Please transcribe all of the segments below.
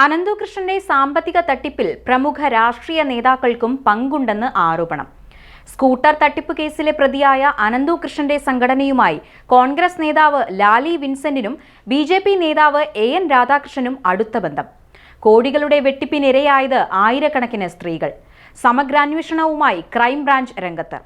അനന്തുകൃഷ്ണന്റെ സാമ്പത്തിക തട്ടിപ്പിൽ പ്രമുഖ രാഷ്ട്രീയ നേതാക്കൾക്കും പങ്കുണ്ടെന്ന് ആരോപണം. സ്കൂട്ടർ തട്ടിപ്പ് കേസിലെ പ്രതിയായ അനന്തുകൃഷ്ണന്റെ സംഘടനയുമായി കോൺഗ്രസ് നേതാവ് ലാലി വിൻസെന്റിനും ബിജെപി നേതാവ് എൻ രാധാകൃഷ്ണനും അടുത്ത ബന്ധം. കോടികളുടെ വെട്ടിപ്പിനിരയായത് ആയിരക്കണക്കിന് സ്ത്രീകൾ. സമഗ്രാന്വേഷണവുമായി ക്രൈംബ്രാഞ്ച് രംഗത്ത്.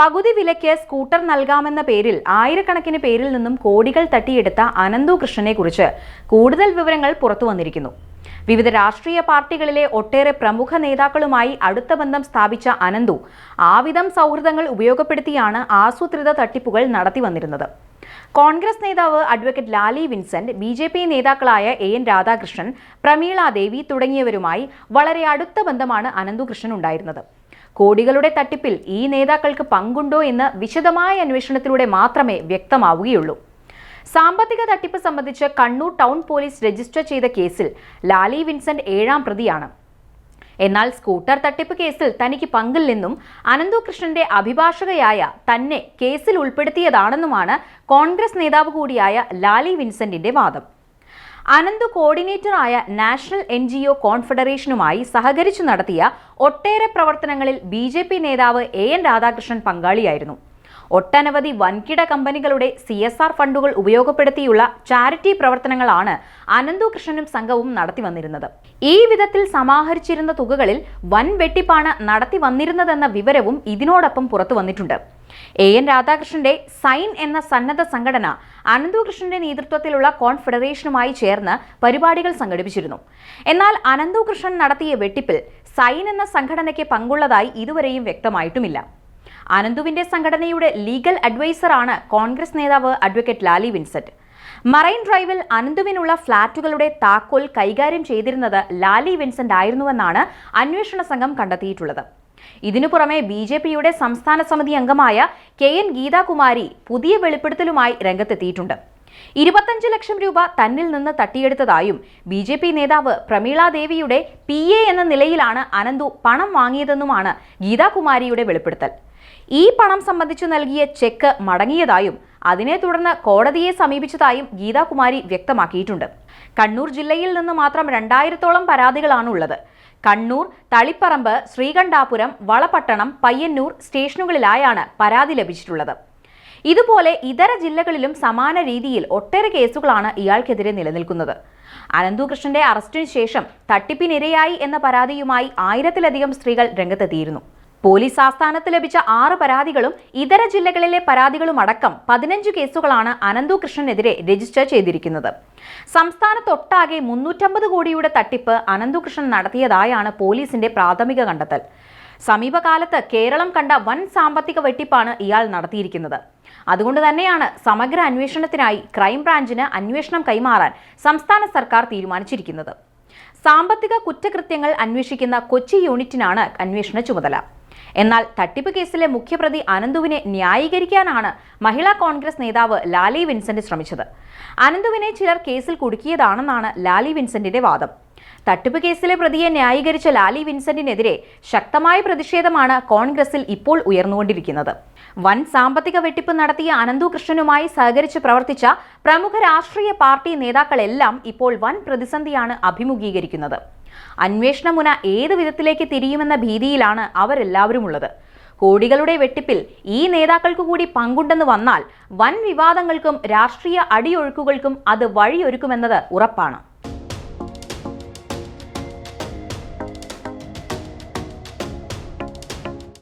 പകുതി വിലയ്ക്ക് സ്കൂട്ടർ നൽകാമെന്ന പേരിൽ ആയിരക്കണക്കിന് പേരിൽ നിന്നും കോടികൾ തട്ടിയെടുത്ത അനന്തുകൃഷ്ണനെ കുറിച്ച് കൂടുതൽ വിവരങ്ങൾ പുറത്തു വന്നിരിക്കുന്നു. വിവിധ രാഷ്ട്രീയ പാർട്ടികളിലെ ഒട്ടേറെ പ്രമുഖ നേതാക്കളുമായി അടുത്ത ബന്ധം സ്ഥാപിച്ച അനന്തു ആവിധം സൗഹൃദങ്ങൾ ഉപയോഗപ്പെടുത്തിയാണ് ആസൂത്രിത തട്ടിപ്പുകൾ നടത്തി വന്നിരുന്നത്. കോൺഗ്രസ് നേതാവ് അഡ്വക്കേറ്റ് ലാലി വിൻസെന്റ്, ബിജെപി നേതാക്കളായ എൻ രാധാകൃഷ്ണൻ, പ്രമീള ദേവി തുടങ്ങിയവരുമായി വളരെ അടുത്ത ബന്ധമാണ് അനന്തുകൃഷ്ണൻ ഉണ്ടായിരുന്നത്. കോടികളുടെ തട്ടിപ്പിൽ ഈ നേതാക്കൾക്ക് പങ്കുണ്ടോ എന്ന് വിശദമായ അന്വേഷണത്തിലൂടെ മാത്രമേ വ്യക്തമാവുകയുള്ളൂ. സാമ്പത്തിക തട്ടിപ്പ് സംബന്ധിച്ച് കണ്ണൂർ ടൗൺ പോലീസ് രജിസ്റ്റർ ചെയ്ത കേസിൽ ലാലി വിൻസെന്റ് 7ാം പ്രതിയാണ്. എന്നാൽ സ്കൂട്ടർ തട്ടിപ്പ് കേസിൽ തനിക്ക് പങ്കില്ലെന്നും അനന്തുകൃഷ്ണന്റെ അഭിഭാഷകയായ തന്നെ കേസിൽ ഉൾപ്പെടുത്തിയതാണെന്നുമാണ് കോൺഗ്രസ് നേതാവ് കൂടിയായ ലാലി വിൻസെന്റിന്റെ വാദം. അനന്തു കോർഡിനേറ്ററായ നാഷണൽ NGO കോൺഫെഡറേഷനുമായി സഹകരിച്ചു നടത്തിയ ഒട്ടേറെ പ്രവർത്തനങ്ങളിൽ BJP നേതാവ് എൻ രാധാകൃഷ്ണൻ പങ്കാളിയായിരുന്നു. ഒട്ടനവധി വൻകിട കമ്പനികളുടെ CSR ഫണ്ടുകൾ ഉപയോഗപ്പെടുത്തിയുള്ള ചാരിറ്റി പ്രവർത്തനങ്ങളാണ് അനന്തുകൃഷ്ണനും സംഘവും നടത്തി വന്നിരുന്നത്. ഈ വിധത്തിൽ സമാഹരിച്ചിരുന്ന തുകകളിൽ വൻ വെട്ടിപ്പാണ് നടത്തി വന്നിരുന്നതെന്ന വിവരവും ഇതിനോടൊപ്പം പുറത്തു വന്നിട്ടുണ്ട്. എൻ രാധാകൃഷ്ണന്റെ സൈൻ എന്ന സന്നദ്ധ സംഘടന അനന്തുകൃഷ്ണന്റെ നേതൃത്വത്തിലുള്ള കോൺഫെഡറേഷനുമായി ചേർന്ന് പരിപാടികൾ സംഘടിപ്പിച്ചിരുന്നു. എന്നാൽ അനന്തുകൃഷ്ണൻ നടത്തിയ വെട്ടിപ്പിൽ സൈൻ എന്ന സംഘടനയ്ക്ക് പങ്കുള്ളതായി ഇതുവരെയും വ്യക്തമായിട്ടുമില്ല. അനന്തുവിന്റെ സംഘടനയുടെ ലീഗൽ അഡ്വൈസറാണ് കോൺഗ്രസ് നേതാവ് അഡ്വക്കേറ്റ് ലാലി വിൻസെന്റ്. മറൈൻ ഡ്രൈവിൽ അനന്തുവിനുള്ള ഫ്ളാറ്റുകളുടെ താക്കോൽ കൈകാര്യം ചെയ്തിരുന്നത് ലാലി വിൻസെന്റ് ആയിരുന്നുവെന്നാണ് അന്വേഷണ സംഘം കണ്ടെത്തിയിട്ടുള്ളത്. ഇതിനു പുറമെ BJPയുടെ സംസ്ഥാന സമിതി അംഗമായ KN ഗീതാകുമാരി പുതിയ വെളിപ്പെടുത്തലുമായി രംഗത്തെത്തിയിട്ടുണ്ട്. 25 ലക്ഷം രൂപ തന്നിൽ നിന്ന് തട്ടിയെടുത്തതായും BJP നേതാവ് പ്രമീള ദേവിയുടെ PA എന്ന നിലയിലാണ് അനന്തു പണം വാങ്ങിയതെന്നുമാണ് ഗീതാകുമാരിയുടെ വെളിപ്പെടുത്തൽ. ഈ പണം സംബന്ധിച്ചു നൽകിയ ചെക്ക് മടങ്ങിയതായും അതിനെ തുടർന്ന് കോടതിയെ സമീപിച്ചതായും ഗീതാകുമാരി വ്യക്തമാക്കിയിട്ടുണ്ട്. കണ്ണൂർ ജില്ലയിൽ നിന്ന് മാത്രം 2000-ഓളം പരാതികളാണ് ഉള്ളത്. കണ്ണൂർ, തളിപ്പറമ്പ്, ശ്രീകണ്ഠാപുരം, വളപട്ടണം, പയ്യന്നൂർ സ്റ്റേഷനുകളിലായാണ് പരാതി ലഭിച്ചിട്ടുള്ളത്. ഇതുപോലെ ഇതര ജില്ലകളിലും സമാന രീതിയിൽ ഒട്ടേറെ കേസുകളാണ് ഇയാൾക്കെതിരെ നിലനിൽക്കുന്നത്. അനന്തുകൃഷ്ണന്റെ അറസ്റ്റിന് ശേഷം തട്ടിപ്പിനിരയായി എന്ന പരാതിയുമായി 1000-ലധികം സ്ത്രീകൾ രംഗത്തെത്തിയിരുന്നു. പോലീസ് ആസ്ഥാനത്ത് ലഭിച്ച 6 പരാതികളും ഇതര ജില്ലകളിലെ പരാതികളുമടക്കം 15 കേസുകളാണ് അനന്തുകൃഷ്ണനെതിരെ രജിസ്റ്റർ ചെയ്തിരിക്കുന്നത്. സംസ്ഥാനത്തൊട്ടാകെ 350 കോടിയുടെ തട്ടിപ്പ് അനന്തുകൃഷ്ണൻ നടത്തിയതായാണ് പോലീസിന്റെ പ്രാഥമിക കണ്ടെത്തൽ. സമീപകാലത്ത് കേരളം കണ്ട വൻ സാമ്പത്തിക വെട്ടിപ്പാണ് ഇയാൾ നടത്തിയിരിക്കുന്നത്. അതുകൊണ്ട് തന്നെയാണ് സമഗ്ര അന്വേഷണത്തിനായി ക്രൈംബ്രാഞ്ചിന് അന്വേഷണം കൈമാറാൻ സംസ്ഥാന സർക്കാർ തീരുമാനിച്ചിരിക്കുന്നത്. സാമ്പത്തിക കുറ്റകൃത്യങ്ങൾ അന്വേഷിക്കുന്ന കൊച്ചി യൂണിറ്റിനാണ് അന്വേഷണ ചുമതല. എന്നാൽ തട്ടിപ്പ് കേസിലെ മുഖ്യപ്രതി അനന്തുവിനെ ന്യായീകരിക്കാനാണ് മഹിളാ കോൺഗ്രസ് നേതാവ് ലാലി വിൻസെന്റ് ശ്രമിച്ചത്. അനന്തുവിനെ ചിലർ കേസിൽ കുടുക്കിയതാണെന്നാണ് ലാലി വിൻസെന്റിന്റെ വാദം. തട്ടിപ്പ് കേസിലെ പ്രതിയെ ന്യായീകരിച്ച ലാലി വിൻസെന്റിനെതിരെ ശക്തമായ പ്രതിഷേധമാണ് കോൺഗ്രസിൽ ഇപ്പോൾ ഉയർന്നുകൊണ്ടിരിക്കുന്നത്. വൻ സാമ്പത്തിക വെട്ടിപ്പ് നടത്തിയ അനന്തുകൃഷ്ണനുമായി സഹകരിച്ച് പ്രവർത്തിച്ച പ്രമുഖ രാഷ്ട്രീയ പാർട്ടി നേതാക്കളെല്ലാം ഇപ്പോൾ വൻ പ്രതിസന്ധിയാണ് അഭിമുഖീകരിക്കുന്നത്. അന്വേഷണ മുന ഏത് വിധത്തിലേക്ക് തിരിയുമെന്ന ഭീതിയിലാണ് അവരെല്ലാവരും ഉള്ളത്. കോടികളുടെ വെട്ടിപ്പിൽ ഈ നേതാക്കൾക്ക് കൂടി പങ്കുണ്ടെന്ന് വന്നാൽ വൻ വിവാദങ്ങൾക്കും രാഷ്ട്രീയ അടിയൊഴുക്കുകൾക്കും അത് വഴിയൊരുക്കുമെന്നത് ഉറപ്പാണ്.